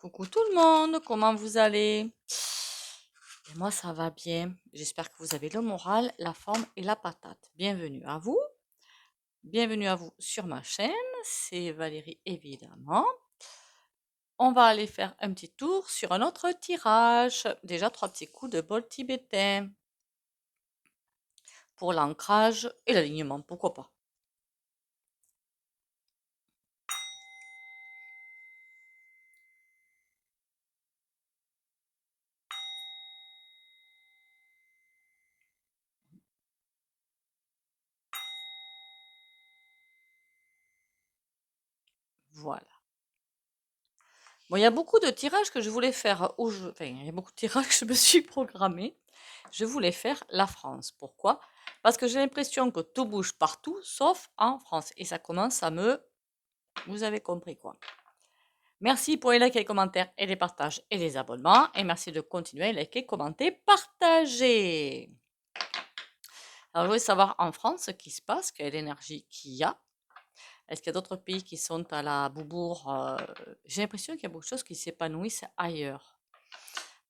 Coucou tout le monde, comment vous allez? Et moi ça va bien. J'espère que vous avez le moral, la forme et la patate. Bienvenue à vous sur ma chaîne. C'est Valérie évidemment. On va aller faire un petit tour sur un autre tirage. Déjà 3 petits coups de bol tibétain pour l'ancrage et l'alignement, pourquoi pas. Voilà. Bon, il y a beaucoup de tirages que je voulais faire enfin, il y a beaucoup de tirages que je me suis programmé. Je voulais faire la France. Pourquoi? Parce que j'ai l'impression que tout bouge partout, sauf en France. Et ça commence à me... Vous avez compris quoi. Merci pour les likes, les commentaires et les partages et les abonnements. Et merci de continuer à liker, commenter, partager. Alors, je voulais savoir en France ce qui se passe, quelle énergie qu'il y a. Est-ce qu'il y a d'autres pays qui sont à la boubourre? J'ai l'impression qu'il y a beaucoup de choses qui s'épanouissent ailleurs.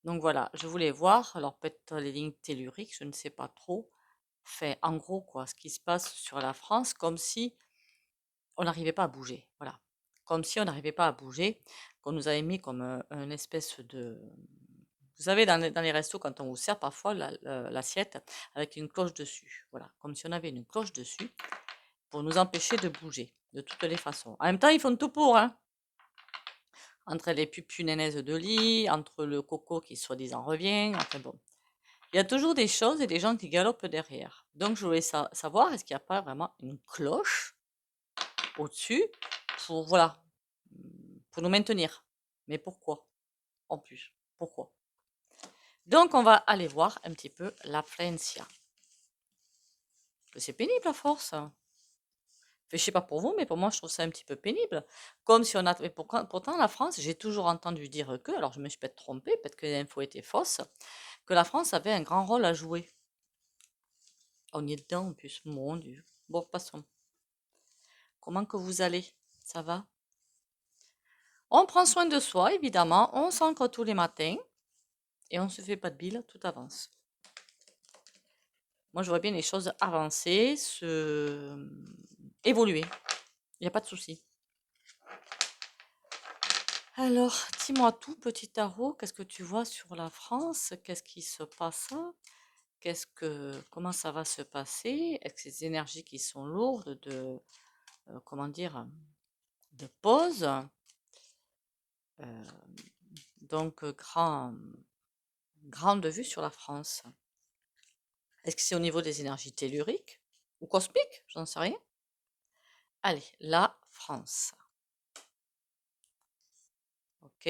Donc voilà, je voulais voir, alors peut-être les lignes telluriques, je ne sais pas trop. Fait en gros quoi, ce qui se passe sur la France, comme si on n'arrivait pas à bouger. Voilà. Comme si on n'arrivait pas à bouger, qu'on nous avait mis comme un espèce de... Vous savez, dans les restos, quand on vous sert parfois l'assiette avec une cloche dessus. Voilà, comme si on avait une cloche dessus pour nous empêcher de bouger de toutes les façons. En même temps, ils font tout pour, hein. Entre les pupunaises de lit, entre le coco qui soi-disant revient, enfin bon. Il y a toujours des choses et des gens qui galopent derrière. Donc, je voulais savoir, est-ce qu'il n'y a pas vraiment une cloche au-dessus pour, voilà, pour nous maintenir. Mais pourquoi? En plus, pourquoi? Donc, on va aller voir un petit peu la Francia. C'est pénible à force. Enfin, je sais pas pour vous, mais pour moi, je trouve ça un petit peu pénible. Comme si on a... Pourtant, la France, j'ai toujours entendu dire que, alors je me suis peut-être trompée, peut-être que l'info était fausse, que la France avait un grand rôle à jouer. On y est dedans en plus, mon Dieu. Bon, passons. Comment que vous allez? Ça va? On prend soin de soi, évidemment. On s'ancre tous les matins. Et on ne se fait pas de bile, tout avance. Moi, je vois bien les choses avancer, évoluer. Il n'y a pas de souci. Alors, dis-moi tout, petit tarot. Qu'est-ce que tu vois sur la France? Qu'est-ce qui se passe? Comment ça va se passer? Est-ce que ces énergies qui sont lourdes de, comment dire, de pause? Donc, grande vue sur la France. Est-ce que c'est au niveau des énergies telluriques ou cosmiques? Je n'en sais rien. Allez, la France. Ok.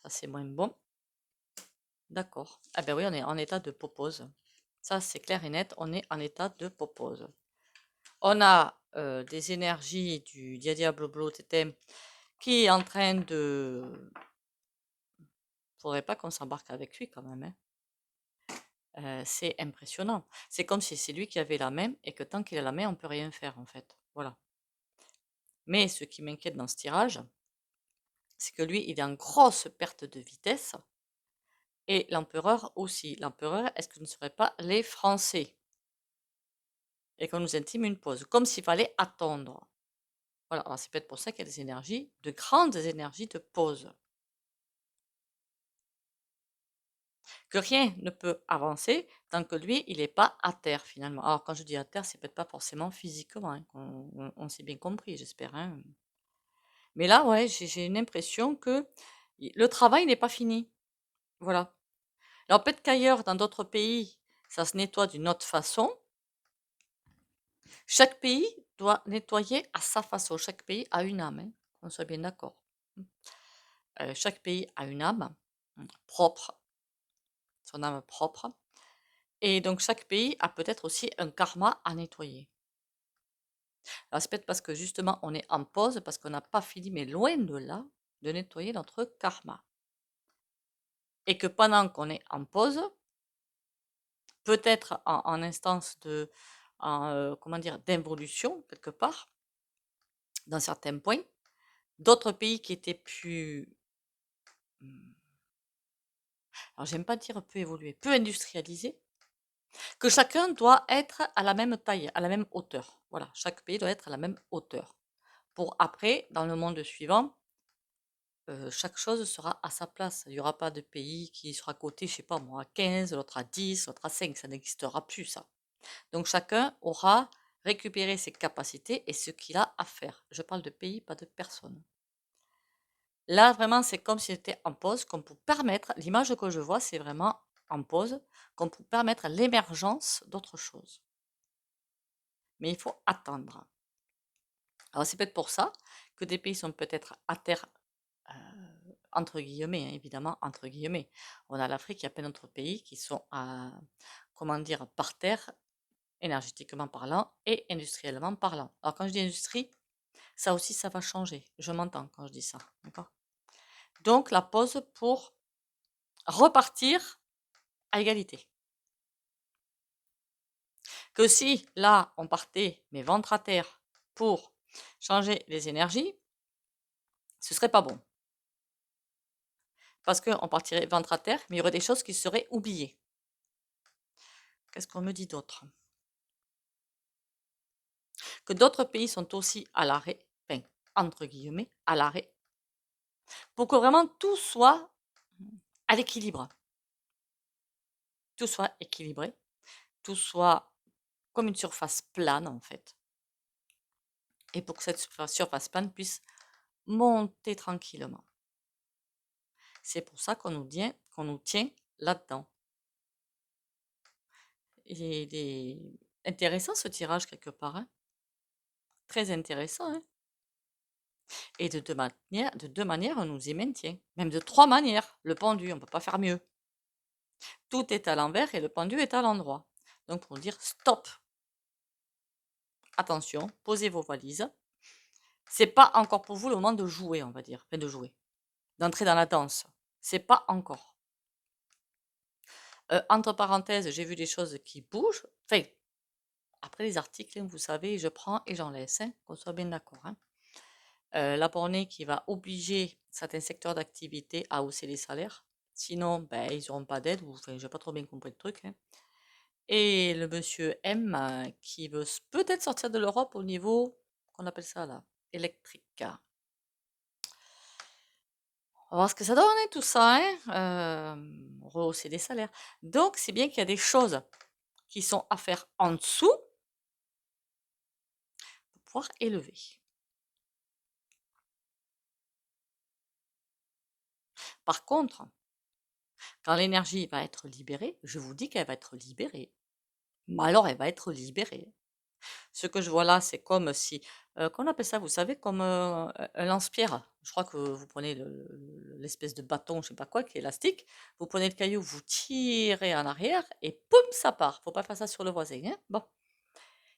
Ça, c'est moins bon. D'accord. Ah ben oui, on est en état de popose. Ça, c'est clair et net, on est en état de popose. On a des énergies du Diabloblo Tétem qui est en train de... Faudrait pas qu'on s'embarque avec lui quand même, hein. C'est impressionnant. C'est comme si c'est lui qui avait la main et que tant qu'il a la main, on peut rien faire en fait. Voilà. Mais ce qui m'inquiète dans ce tirage, c'est que lui, il est en grosse perte de vitesse et l'empereur aussi. L'empereur, est-ce que ce ne serait pas les Français? Et qu'on nous intime une pause, comme s'il fallait attendre. Voilà, alors c'est peut-être pour ça qu'il y a des énergies, de grandes énergies de pause. Que rien ne peut avancer tant que lui, il n'est pas à terre finalement. Alors quand je dis à terre, c'est peut-être pas forcément physiquement, hein, on s'est bien compris, j'espère, hein. Mais là, ouais, j'ai une impression que le travail n'est pas fini. Voilà. Alors peut-être qu'ailleurs, dans d'autres pays, ça se nettoie d'une autre façon. Chaque pays doit nettoyer à sa façon. Chaque pays a une âme, hein, qu'on soit bien d'accord. Chaque pays a une âme propre, son âme propre. Et donc chaque pays a peut-être aussi un karma à nettoyer. Alors c'est peut-être parce que justement on est en pause, parce qu'on n'a pas fini, mais loin de là, de nettoyer notre karma. Et que pendant qu'on est en pause, peut-être en instance comment dire, d'involution quelque part, dans certains points, d'autres pays qui étaient plus, hmm, alors j'aime pas dire peu évolués, peu industrialisés, que chacun doit être à la même taille, à la même hauteur. Voilà, chaque pays doit être à la même hauteur. Pour après, dans le monde suivant, chaque chose sera à sa place. Il n'y aura pas de pays qui sera coté, je sais pas moi, à 15, l'autre à 10, l'autre à 5. Ça n'existera plus, ça. Donc chacun aura récupéré ses capacités et ce qu'il a à faire. Je parle de pays, pas de personnes. Là, vraiment, c'est comme si c'était en pause, comme pour permettre, l'image que je vois, c'est vraiment en pause, comme pour permettre l'émergence d'autre chose. Mais il faut attendre. Alors c'est peut-être pour ça que des pays sont peut-être à terre, entre guillemets, hein, évidemment, entre guillemets. On a l'Afrique, il y a plein d'autres pays qui sont à, comment dire, par terre, énergétiquement parlant et industriellement parlant. Alors quand je dis industrie, ça aussi, ça va changer. Je m'entends quand je dis ça, d'accord? Donc la pause pour repartir à égalité. Que si là, on partait, mais ventre à terre, pour changer les énergies, ce serait pas bon. Parce qu'on partirait ventre à terre, mais il y aurait des choses qui seraient oubliées. Qu'est-ce qu'on me dit d'autre? Que d'autres pays sont aussi à l'arrêt, enfin, entre guillemets, à l'arrêt, pour que vraiment tout soit à l'équilibre. Tout soit équilibré, tout soit comme une surface plane en fait. Et pour que cette surface plane puisse monter tranquillement. C'est pour ça qu'on nous tient là-dedans. Il est intéressant ce tirage quelque part, hein. Très intéressant, hein. Et de deux manières, on nous y maintient. Même de trois manières. Le pendu, on ne peut pas faire mieux. Tout est à l'envers et le pendu est à l'endroit. Donc pour dire stop. Attention, posez vos valises. C'est pas encore pour vous le moment de jouer, on va dire. Enfin, de jouer. D'entrer dans la danse. C'est pas encore. Entre parenthèses, j'ai vu des choses qui bougent. Enfin, après les articles, vous savez, je prends et j'en laisse, hein, qu'on soit bien d'accord, hein. La Bornée qui va obliger certains secteurs d'activité à hausser les salaires. Sinon, ben, ils n'auront pas d'aide. Enfin, j'ai pas trop bien compris le truc, hein. Et le monsieur M qui veut peut-être sortir de l'Europe au niveau, qu'on appelle ça là, électrique. On va voir ce que ça donne, hein, tout ça, hein. Rehausser des salaires. Donc, c'est bien qu'il y a des choses qui sont à faire en dessous pour pouvoir élever. Par contre, quand l'énergie va être libérée, je vous dis qu'elle va être libérée. Mais alors, elle va être libérée. Ce que je vois là, c'est comme si, qu'on appelle ça, vous savez, comme un lance-pierre. Je crois que vous prenez l'espèce de bâton, je sais pas quoi, qui est élastique. Vous prenez le caillou, vous tirez en arrière et poum, ça part. Faut pas faire ça sur le voisin, hein. Bon.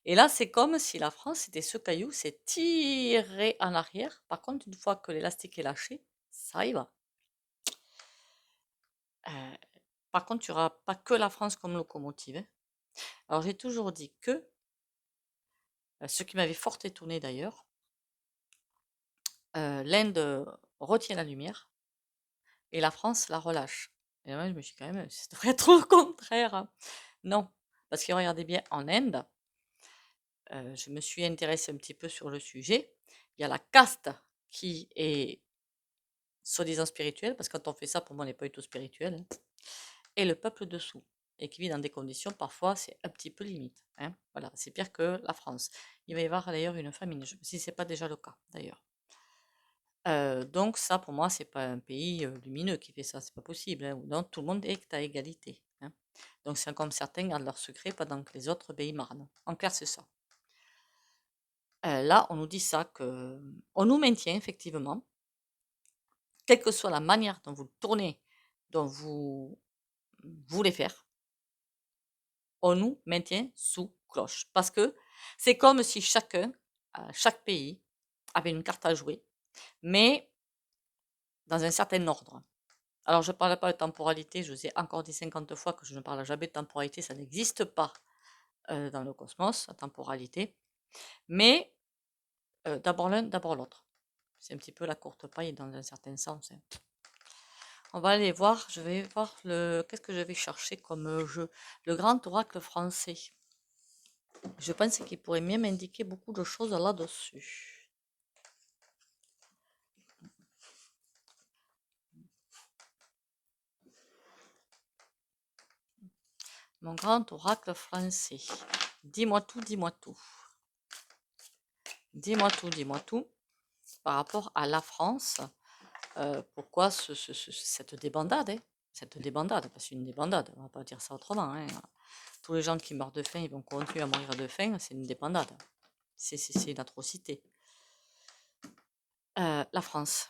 Et là, c'est comme si la France, c'était ce caillou, c'est tiré en arrière. Par contre, une fois que l'élastique est lâché, ça y va. Euh, Par contre, tu n'auras pas que la France comme locomotive, hein. Alors, j'ai toujours dit que, ce qui m'avait fort étonné d'ailleurs, l'Inde retient la lumière et la France la relâche. Et moi, je me suis quand même, ça devrait être au contraire, hein. Non, parce que regardez bien, en Inde, je me suis intéressée un petit peu sur le sujet. Il y a la caste qui est soi-disant spirituelle, parce que quand on fait ça, pour moi, on n'est pas du tout spirituel, hein, et le peuple dessous, et qui vit dans des conditions, parfois, c'est un petit peu limite, hein. Voilà, c'est pire que la France. Il va y avoir d'ailleurs une famine, si ce n'est pas déjà le cas, d'ailleurs. Donc ça, pour moi, c'est pas un pays, lumineux qui fait ça, c'est pas possible, hein, non, tout le monde est à égalité, hein. Donc c'est comme certains gardent leur secret pendant que les autres, beh, ils marnent. En clair, c'est ça. Là, on nous dit ça, que on nous maintient effectivement, quelle que soit la manière dont vous le tournez, dont vous voulez faire, on nous maintient sous cloche. Parce que c'est comme si chacun, chaque pays avait une carte à jouer, mais dans un certain ordre. Alors, je ne parle pas de temporalité, je vous ai encore dit 50 fois que je ne parle jamais de temporalité, ça n'existe pas dans le cosmos, la temporalité. Mais d'abord l'un, d'abord l'autre. C'est un petit peu la courte paille dans un certain sens, hein. On va aller voir, je vais voir qu'est-ce que je vais chercher comme jeu. Le grand oracle français. Je pense qu'il pourrait mieux m'indiquer beaucoup de choses là-dessus. Mon grand oracle français. Dis-moi tout, dis-moi tout. Dis-moi tout, dis-moi tout. Par rapport à la France, pourquoi cette débandade, hein, cette débandade, parce que c'est une débandade, on va pas dire ça autrement, hein. Tous les gens qui meurent de faim, ils vont continuer à mourir de faim, c'est une débandade. C'est une atrocité. La France.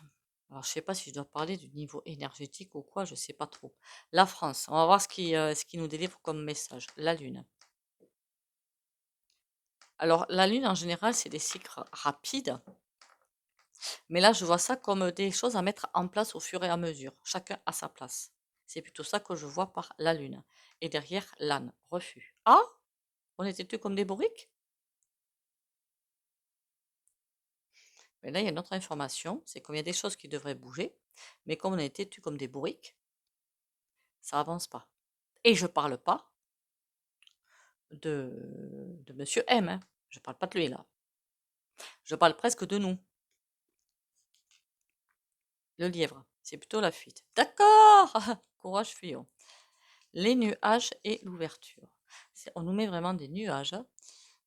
Alors, je sais pas si je dois parler du niveau énergétique ou quoi, je sais pas trop. La France, on va voir ce qui nous délivre comme message. La Lune. Alors, la Lune, en général, c'est des cycles rapides, mais là, je vois ça comme des choses à mettre en place au fur et à mesure, chacun à sa place. C'est plutôt ça que je vois par la Lune. Et derrière, l'âne, refus. Ah, on était tous comme des bourriques? Mais là, il y a une autre information, c'est qu'il y a des choses qui devraient bouger, mais comme on était têtus comme des bourriques, ça avance pas. Et je parle pas de Monsieur M, hein. Je parle pas de lui là. Je parle presque de nous. Le lièvre, c'est plutôt la fuite. D'accord. Courage, fuyons. Les nuages et l'ouverture. On nous met vraiment des nuages.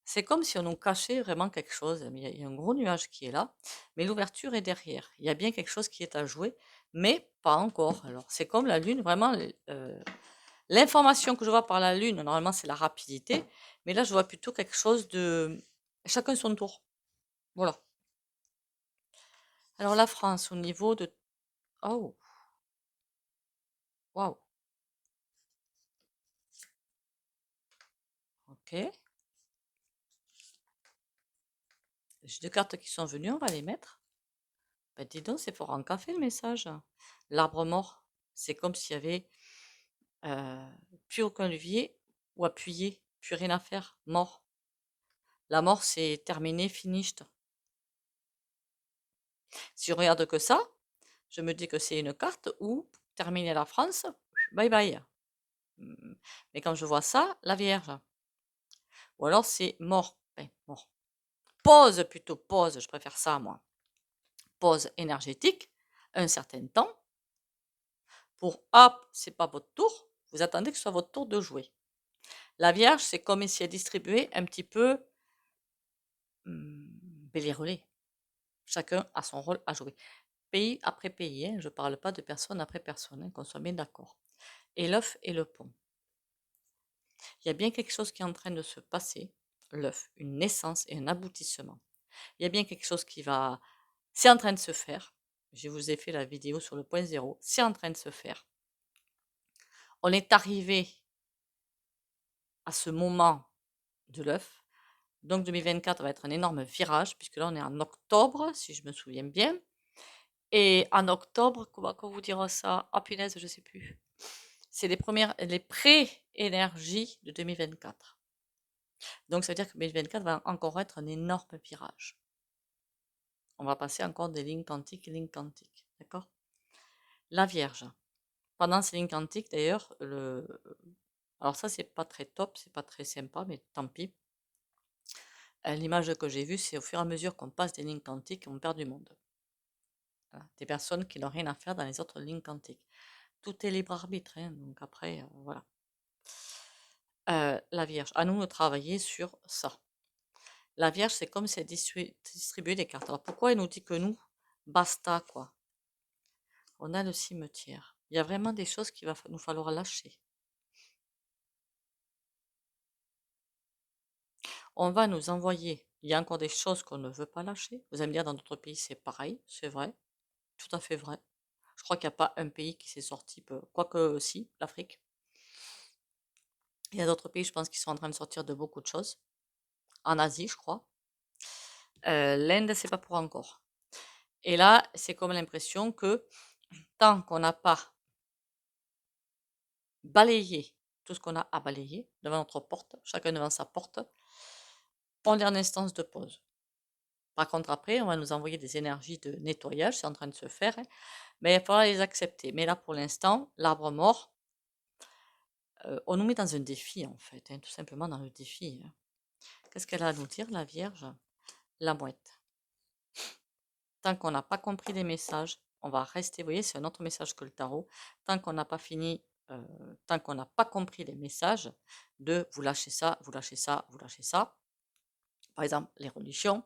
C'est comme si on nous cachait vraiment quelque chose. Il y a un gros nuage qui est là, mais l'ouverture est derrière. Il y a bien quelque chose qui est à jouer, mais pas encore. Alors, c'est comme la Lune, vraiment. L'information que je vois par la Lune, normalement, c'est la rapidité, mais là, je vois plutôt quelque chose de chacun son tour. Voilà. Alors, la France, au niveau de. Oh, waouh. Ok. J'ai deux cartes qui sont venues, on va les mettre. Ben, dis donc, c'est fort en café le message. L'arbre mort, c'est comme s'il y avait plus aucun levier ou appuyé, plus rien à faire, mort. La mort, c'est terminé, finished. Si je regarde que ça, je me dis que c'est une carte où terminer la France, bye bye. Mais quand je vois ça, la Vierge. Ou alors c'est mort. Ben, mort. Pause plutôt, pause, je préfère ça moi. Pause énergétique, un certain temps. Pour hop, c'est pas votre tour, vous attendez que ce soit votre tour de jouer. La Vierge, c'est comme si elle distribuait un petit peu les relais. Chacun a son rôle à jouer. Pays après pays, hein, je ne parle pas de personne après personne, hein, qu'on soit bien d'accord. Et l'œuf et le pont. Il y a bien quelque chose qui est en train de se passer, l'œuf, une naissance et un aboutissement. Il y a bien quelque chose qui va. C'est en train de se faire. Je vous ai fait la vidéo sur le point zéro. C'est en train de se faire. On est arrivé à ce moment de l'œuf. Donc 2024 va être un énorme virage, puisque là on est en octobre, si je me souviens bien. Et en octobre, comment vous dire ça? Ah punaise, je ne sais plus. C'est les pré-énergies de 2024. Donc ça veut dire que 2024 va encore être un énorme virage. On va passer encore des lignes quantiques. D'accord? La Vierge. Pendant ces lignes quantiques, d'ailleurs, alors ça, c'est pas très top, c'est pas très sympa, mais tant pis. L'image que j'ai vue, c'est au fur et à mesure qu'on passe des lignes quantiques, on perd du monde. Voilà. Des personnes qui n'ont rien à faire dans les autres lignes quantiques. Tout est libre arbitre, hein, donc après, voilà. La Vierge, à nous de travailler sur ça. La Vierge, c'est comme si elle distribuait des cartes. Alors pourquoi elle nous dit que nous, basta, quoi? On a le cimetière. Il y a vraiment des choses qu'il va nous falloir lâcher. On va nous envoyer. Il y a encore des choses qu'on ne veut pas lâcher. Vous allez me dire, dans d'autres pays, c'est pareil. C'est vrai. Tout à fait vrai. Je crois qu'il n'y a pas un pays qui s'est sorti, quoique si, l'Afrique. Il y a d'autres pays, je pense, qui sont en train de sortir de beaucoup de choses. En Asie, je crois. L'Inde, c'est pas pour encore. Et là, c'est comme l'impression que tant qu'on n'a pas balayé tout ce qu'on a à balayer devant notre porte, chacun devant sa porte, on est en instance de pause. Par contre, après, on va nous envoyer des énergies de nettoyage, c'est en train de se faire, hein, mais il va falloir les accepter. Mais là, pour l'instant, l'arbre mort, on nous met dans un défi, en fait, hein, tout simplement dans le défi. Hein. Qu'est-ce qu'elle a à nous dire, la Vierge? La mouette. Tant qu'on n'a pas compris les messages, on va rester, vous voyez, c'est un autre message que le tarot. Tant qu'on n'a pas fini, tant qu'on n'a pas compris les messages de vous lâchez ça, vous lâchez ça, vous lâchez ça. Par exemple, les religions,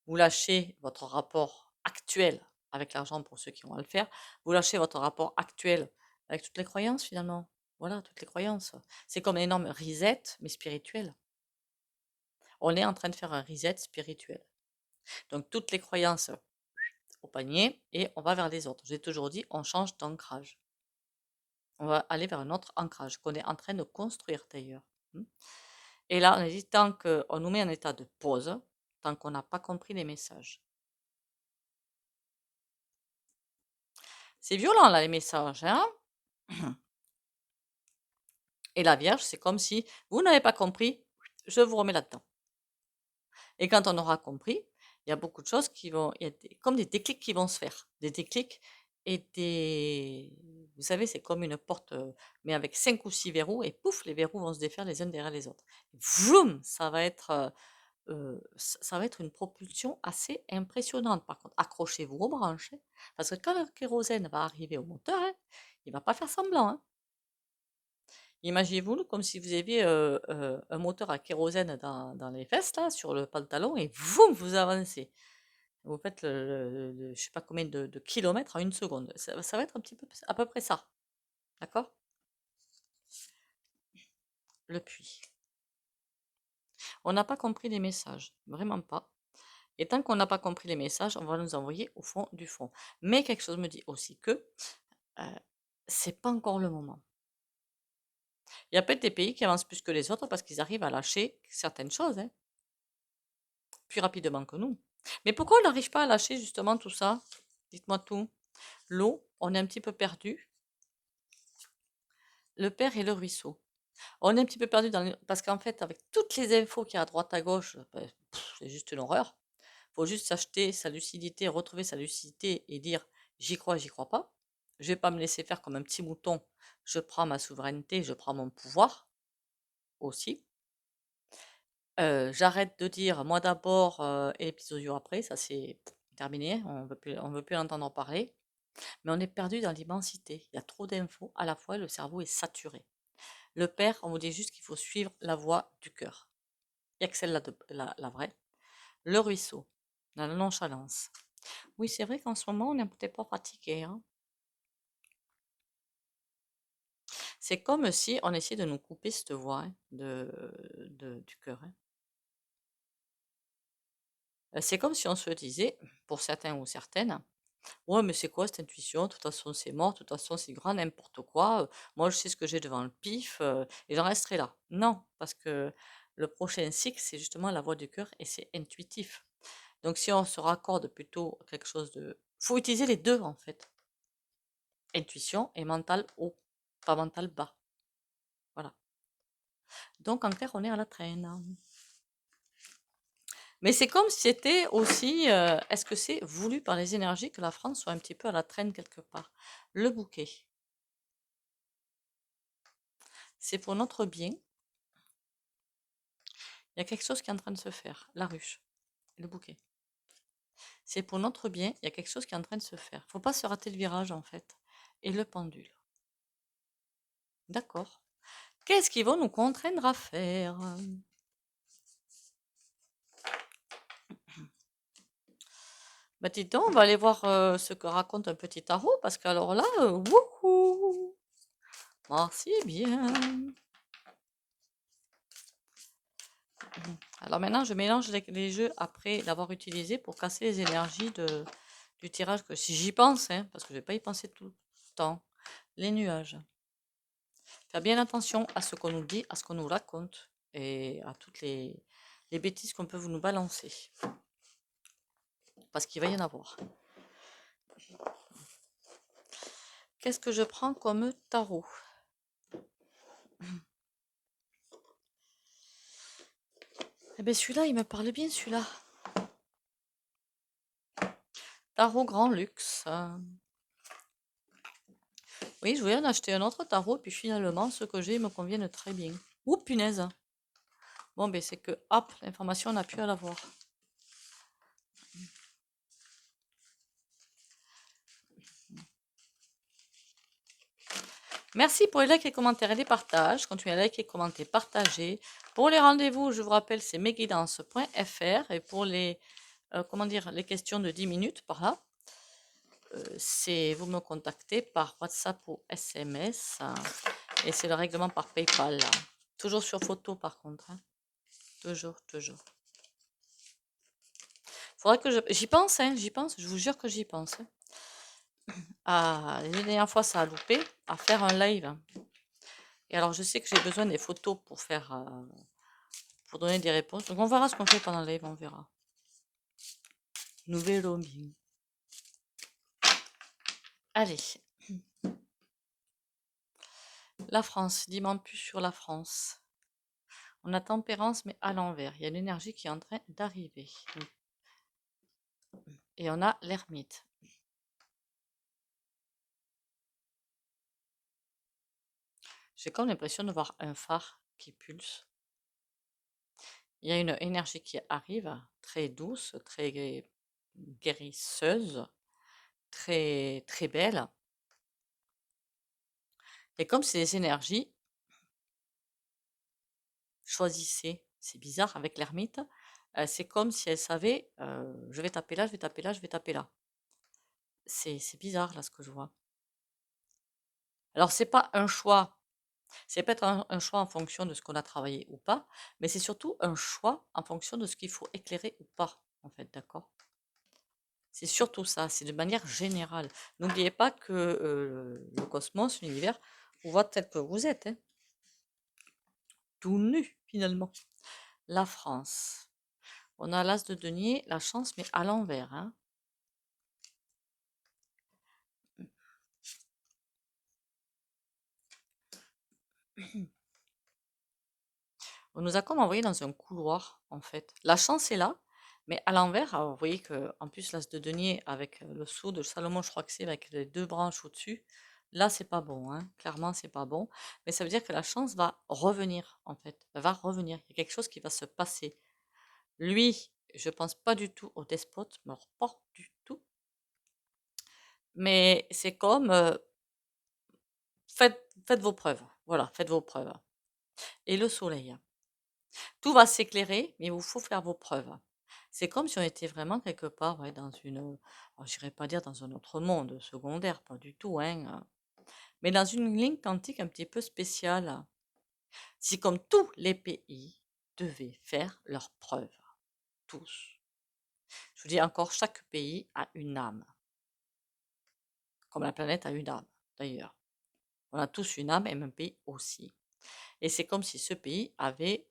vous lâchez votre rapport actuel avec l'argent pour ceux qui vont le faire, vous lâchez votre rapport actuel avec toutes les croyances finalement. Voilà, toutes les croyances. C'est comme un énorme reset, mais spirituel. On est en train de faire un reset spirituel. Donc toutes les croyances au panier et on va vers les autres. J'ai toujours dit, on change d'ancrage. On va aller vers un autre ancrage qu'on est en train de construire d'ailleurs. Et là, on a dit, tant qu'on nous met en état de pause, tant qu'on n'a pas compris les messages. C'est violent là les messages, hein? Et la Vierge, c'est comme si vous n'avez pas compris, je vous remets là-dedans. Et quand on aura compris, il y a beaucoup de choses qui vont, il y a comme des déclics qui vont se faire. Des déclics et des... Vous savez, c'est comme une porte, mais avec 5 ou 6 verrous, et pouf, les verrous vont se défaire les uns derrière les autres. Vroom, ça va être une propulsion assez impressionnante. Par contre, accrochez-vous aux branches, hein, parce que quand le kérosène va arriver au moteur, hein, il ne va pas faire semblant. Hein. Imaginez-vous comme si vous aviez un moteur à kérosène dans les fesses, là, sur le pantalon, et vous avancez. Vous faites je ne sais pas combien de kilomètres en une seconde. Ça va être un petit peu à peu près ça. D'accord? Le puits. On n'a pas compris les messages. Vraiment pas. Et tant qu'on n'a pas compris les messages, on va nous envoyer au fond du fond. Mais quelque chose me dit aussi que c'est pas encore le moment. Il y a peut-être des pays qui avancent plus que les autres parce qu'ils arrivent à lâcher certaines choses, hein, plus rapidement que nous. Mais pourquoi on n'arrive pas à lâcher justement tout ça? Dites-moi tout. L'eau, on est un petit peu perdu. Le père et le ruisseau. On est un petit peu perdu parce qu'en fait, avec toutes les infos qu'il y a à droite à gauche, ben, c'est juste une horreur. Il faut juste s'acheter sa lucidité, retrouver sa lucidité et dire j'y crois pas. Je vais pas me laisser faire comme un petit mouton. Je prends ma souveraineté, je prends mon pouvoir aussi. J'arrête de dire moi d'abord et les petits osios après, ça c'est terminé, on veut plus en entendre parler. Mais on est perdu dans l'immensité. Il y a trop d'infos à la fois, le cerveau est saturé. Le père, on vous dit juste qu'il faut suivre la voie du cœur. Il n'y a que celle-là, la vraie. Le ruisseau, la nonchalance. Oui, c'est vrai qu'en ce moment, on n'est peut-être pas fatigué. Hein. C'est comme si on essayait de nous couper cette voie hein, du cœur. Hein. C'est comme si on se disait, pour certains ou certaines, ouais, mais c'est quoi cette intuition? De toute façon, c'est mort, de toute façon, c'est grand, n'importe quoi. Moi, je sais ce que j'ai devant le pif, et j'en resterai là. Non, parce que le prochain cycle, c'est justement la voix du cœur et c'est intuitif. Donc, si on se raccorde plutôt à quelque chose de. Faut utiliser les deux, en fait. Intuition et mental haut, pas mental bas. Voilà. Donc, en clair, on est à la traîne. Mais c'est comme si c'était aussi. Est-ce que c'est voulu par les énergies que la France soit un petit peu à la traîne quelque part? Le bouquet. C'est pour notre bien. Il y a quelque chose qui est en train de se faire. La ruche, le bouquet. C'est pour notre bien, il y a quelque chose qui est en train de se faire. Faut pas se rater le virage, en fait. Et le pendule. D'accord. Qu'est-ce qu'ils vont nous contraindre à faire? Bah, dis donc, on va aller voir ce que raconte un petit tarot, parce qu'alors là, wouhou! Merci bien. Alors maintenant, je mélange les jeux après l'avoir utilisé pour casser les énergies du tirage. Si j'y pense, hein, parce que je ne vais pas y penser tout le temps. Les nuages. Faire bien attention à ce qu'on nous dit, à ce qu'on nous raconte et à toutes les bêtises qu'on peut vous nous balancer. Parce qu'il va y en avoir. Qu'est-ce que je prends comme tarot? Eh bien celui-là, il me parle bien celui-là. Tarot grand luxe. Oui, je voulais en acheter un autre tarot, puis finalement, ceux que j'ai me conviennent très bien. Ouh, punaise! Bon, ben c'est que, hop, l'information, on a pu l'avoir. Merci pour les likes, les commentaires et les partages. Continuez à liker, commenter, partager. Pour les rendez-vous, je vous rappelle, c'est mesguidances.fr. Et pour les, comment dire, les questions de 10 minutes, par là, c'est vous me contactez par WhatsApp ou SMS. Et c'est le règlement par PayPal. Toujours sur photo, par contre. Hein. Toujours, toujours. Faudrait que j'y pense, hein, j'y pense. Je vous jure que j'y pense. Hein. Ah, la dernière fois, ça a loupé, à faire un live. Et alors, je sais que j'ai besoin des photos pour faire, pour donner des réponses. Donc, on verra ce qu'on fait pendant le live, on verra. Nous verrons bien. Allez. La France, dis-moi plus sur la France. On a tempérance, mais à l'envers. Il y a l'énergie qui est en train d'arriver. Et on a l'ermite. J'ai comme l'impression de voir un phare qui pulse. Il y a une énergie qui arrive, très douce, très guérisseuse, très, très belle. Et comme c'est des énergies, choisissez. C'est bizarre avec l'ermite. C'est comme si elle savait, je vais taper là, je vais taper là, je vais taper là. C'est bizarre là ce que je vois. Alors c'est pas un choix. C'est peut-être un choix en fonction de ce qu'on a travaillé ou pas, mais c'est surtout un choix en fonction de ce qu'il faut éclairer ou pas, en fait, d'accord? C'est surtout ça, c'est de manière générale. N'oubliez pas que le cosmos, l'univers, vous voit tel que vous êtes, hein, tout nu finalement. La France. On a l'as de denier, la chance, mais à l'envers. Hein. On nous a comme envoyé dans un couloir, en fait. La chance est là, mais à l'envers, alors vous voyez que en plus l'as de denier avec le sceau de Salomon, je crois que c'est avec les deux branches au-dessus. Là, c'est pas bon, hein. Clairement, c'est pas bon. Mais ça veut dire que la chance va revenir, en fait. Elle va revenir. Il y a quelque chose qui va se passer. Lui, je pense pas du tout au despote, mais alors pas du tout. Mais c'est comme faites vos preuves. Voilà, faites vos preuves. Et le soleil. Tout va s'éclairer, mais il vous faut faire vos preuves. C'est comme si on était vraiment quelque part ouais, dans une, j'irais pas dire dans un autre monde secondaire, pas du tout, hein, mais dans une ligne quantique un petit peu spéciale. C'est comme tous les pays devaient faire leurs preuves, tous. Je vous dis encore, chaque pays a une âme, comme la planète a une âme, d'ailleurs. On a tous une âme et même pays aussi. Et c'est comme si ce pays avait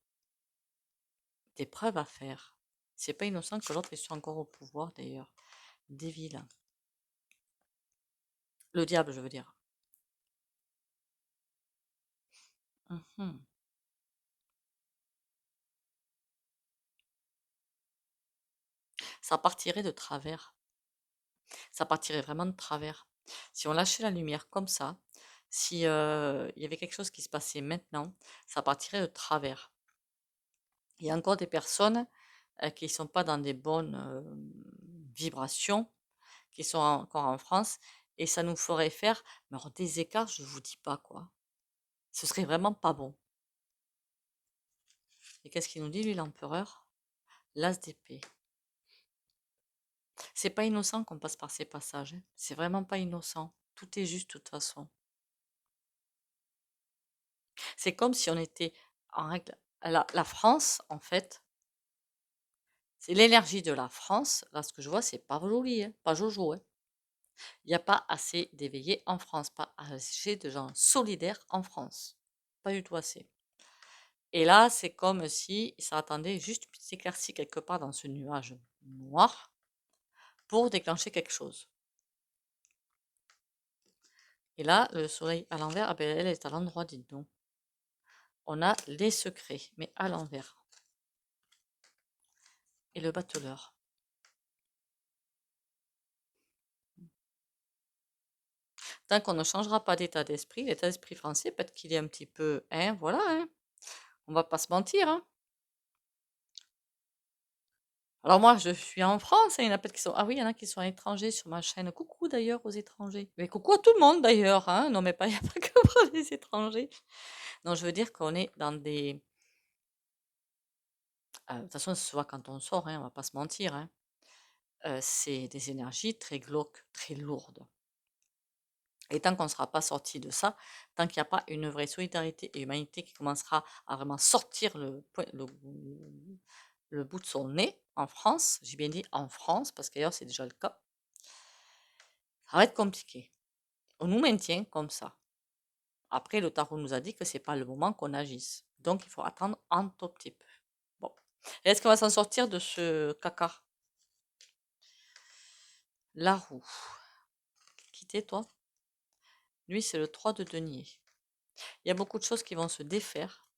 des preuves à faire. C'est pas innocent que l'autre soit encore au pouvoir, d'ailleurs. Des vilains. Le diable, je veux dire. Mhm. Ça partirait de travers. Ça partirait vraiment de travers. Si on lâchait la lumière comme ça, si il y avait quelque chose qui se passait maintenant, ça partirait de travers. Il y a encore des personnes qui ne sont pas dans des bonnes vibrations, qui sont encore en France, et ça nous ferait faire mais alors, des écarts, je ne vous dis pas quoi. Ce serait vraiment pas bon. Et qu'est-ce qu'il nous dit, lui, l'empereur? L'as d'épée. C'est pas innocent qu'on passe par ces passages. Hein. C'est vraiment pas innocent. Tout est juste de toute façon. C'est comme si on était en règle. La France, en fait, c'est l'énergie de la France. Là, ce que je vois, c'est pas joli, hein, pas jojo. Hein. Il n'y a pas assez d'éveillés en France, pas assez de gens solidaires en France. Pas du tout assez. Et là, c'est comme si ça attendait juste une petite éclaircie quelque part dans ce nuage noir pour déclencher quelque chose. Et là, le soleil à l'envers, ah ben, elle est à l'endroit, dites donc. On a les secrets, mais à l'envers. Et le bateleur. Tant qu'on ne changera pas d'état d'esprit, l'état d'esprit français, peut-être qu'il est un petit peu, hein, voilà, hein, on va pas se mentir, hein. Alors moi, je suis en France, hein, il y en a peut-être qui sont, ah oui, il y en a qui sont à l'étranger sur ma chaîne. Coucou d'ailleurs aux étrangers. Mais coucou à tout le monde d'ailleurs, hein. Non mais pas, il n'y a pas que pour les étrangers. Non, je veux dire qu'on est dans des, de toute façon, ça se voit quand on sort, hein, on va pas se mentir, hein. C'est des énergies très glauques, très lourdes. Et tant qu'on ne sera pas sorti de ça, tant qu'il n'y a pas une vraie solidarité et humanité qui commencera à vraiment sortir le bout de son nez en France, j'ai bien dit en France, parce qu'ailleurs c'est déjà le cas, ça va être compliqué. On nous maintient comme ça. Après, le tarot nous a dit que c'est pas le moment qu'on agisse. Donc il faut attendre un tout petit peu. Bon. Est-ce qu'on va s'en sortir de ce caca? La roue. Quittez toi. Lui, c'est le 3 de denier. Il y a beaucoup de choses qui vont se défaire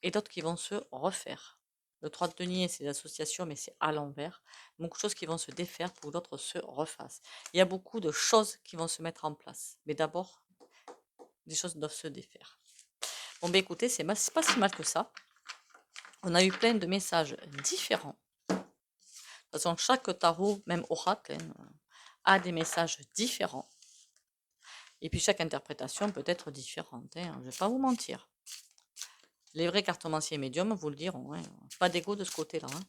et d'autres qui vont se refaire. Le 3 de denier, c'est l'association, mais c'est à l'envers. Beaucoup de choses qui vont se défaire pour que d'autres se refassent. Il y a beaucoup de choses qui vont se mettre en place. Mais d'abord, des choses doivent se défaire. Bon, ben écoutez, c'est pas si mal que ça. On a eu plein de messages différents. De toute façon, chaque tarot, même oracle, hein, a des messages différents. Et puis chaque interprétation peut être différente, hein, je ne vais pas vous mentir. Les vrais cartomanciers médiums vous le diront, hein, pas d'ego de ce côté-là. Hein.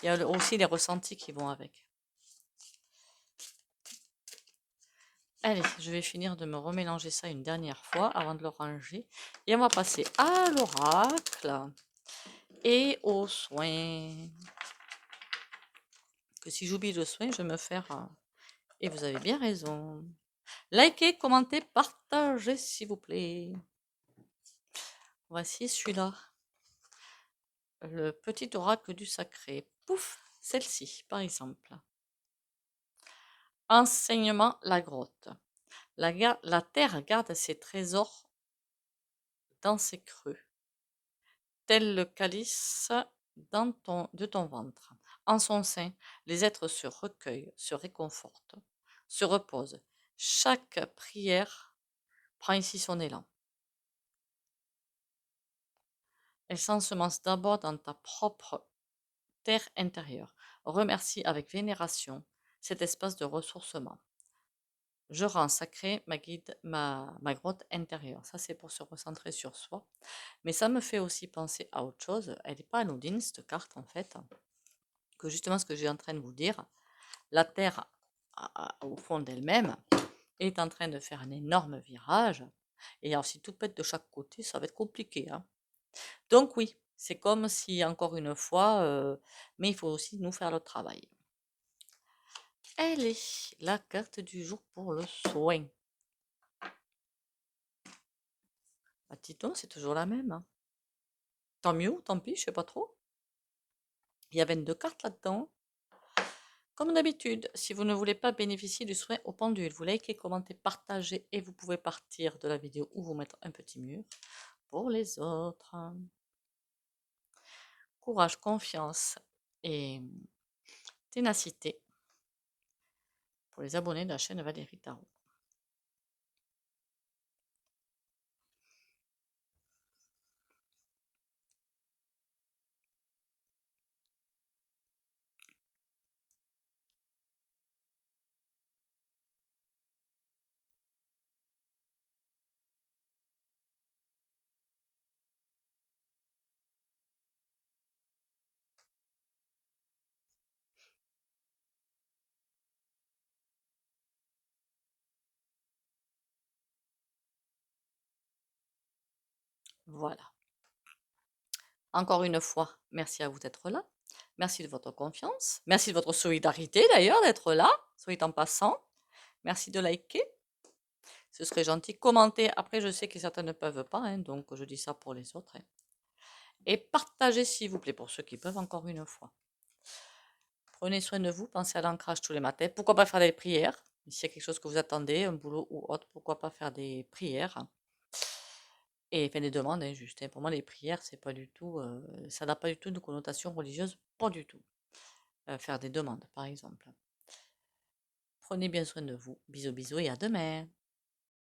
Il y a aussi les ressentis qui vont avec. Allez, je vais finir de me remélanger ça une dernière fois avant de le ranger. Et on va passer à l'oracle et aux soins. Que si j'oublie le soin, je vais me faire... Et vous avez bien raison. Likez, commentez, partagez s'il vous plaît. Voici celui-là. Le petit oracle du sacré. Pouf, celle-ci, par exemple. Enseignement, la grotte. La terre garde ses trésors dans ses creux, tel le calice de ton ventre. En son sein, les êtres se recueillent, se réconfortent, se reposent. Chaque prière prend ici son élan. Elle s'ensemence d'abord dans ta propre terre intérieure. Remercie avec vénération cet espace de ressourcement. Je rends sacré ma guide, ma grotte intérieure. Ça, c'est pour se recentrer sur soi. Mais ça me fait aussi penser à autre chose. Elle n'est pas anodine, cette carte, en fait. Que justement, ce que j'ai en train de vous dire, la Terre, au fond d'elle-même, est en train de faire un énorme virage. Et alors, si tout pète de chaque côté, ça va être compliqué. Hein. Donc oui, c'est comme si, encore une fois, mais il faut aussi nous faire le travail. Elle est la carte du jour pour le soin. Bah, dis-donc, c'est toujours la même. Hein. Tant mieux ou tant pis, je sais pas trop. Il y a 22 cartes là-dedans. Comme d'habitude, si vous ne voulez pas bénéficier du soin au pendule, vous likez, commentez, partagez et vous pouvez partir de la vidéo ou vous mettre un petit mur. Pour les autres, courage, confiance et ténacité pour les abonnés de la chaîne Valérie Tarot. Voilà. Encore une fois, merci à vous d'être là. Merci de votre confiance. Merci de votre solidarité d'ailleurs d'être là, soit en passant. Merci de liker. Ce serait gentil. Commentez. Après, je sais que certains ne peuvent pas, hein, donc je dis ça pour les autres. Hein. Et partagez s'il vous plaît pour ceux qui peuvent encore une fois. Prenez soin de vous, pensez à l'ancrage tous les matins. Pourquoi pas faire des prières? S'il y a quelque chose que vous attendez, un boulot ou autre, pourquoi pas faire des prières? Et faire des demandes, hein, juste. Hein. Pour moi, les prières, c'est pas du tout, ça n'a pas du tout de connotation religieuse, pas du tout. Faire des demandes, par exemple. Prenez bien soin de vous. Bisous, bisous et à demain.